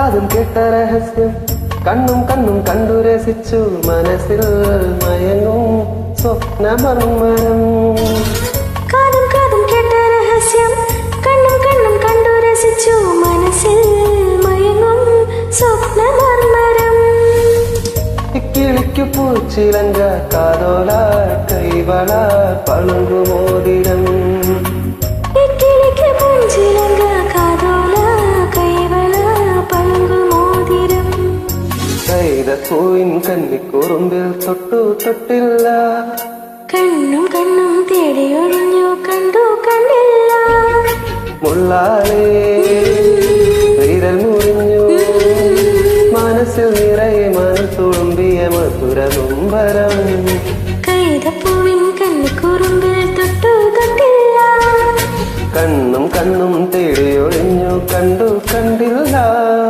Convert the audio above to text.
കാതും കേട്ട രഹസ്യം കണ്ണും കണ്ണും കണ്ടു രസിച്ചു മനസ്സിൽ മയങ്ങും സ്വപ്നമർമ്മരം. കാതും കാതും കേട്ട രഹസ്യം കണ്ണും കണ്ണും കണ്ടു രസിച്ചു മനസ്സിൽ മയങ്ങും സ്വപ്നമർമ്മരം. കിളിക്കു പൂച്ചിലങ്ക കാതോല കൈവള പളുങ്കുമോതിരം. കിളിക്ക് പൂച്ചിലങ്ക കാതോല കൈവള പളുങ്കുമോതിരം. കൈതപ്പൂവിൻ കന്നിക്കുറുമ്പിൽ തൊട്ടു തൊട്ടില്ല. കണ്ണും കണ്ണും തേടിയൊഴിഞ്ഞു കണ്ടു കണ്ടില്ല. മുള്ളാലേ വിരൽ മുറിഞ്ഞു മനസ്സിൽ നിറയെ മനസ്സുളുമ്പിയ മധുര നൊമ്പരം.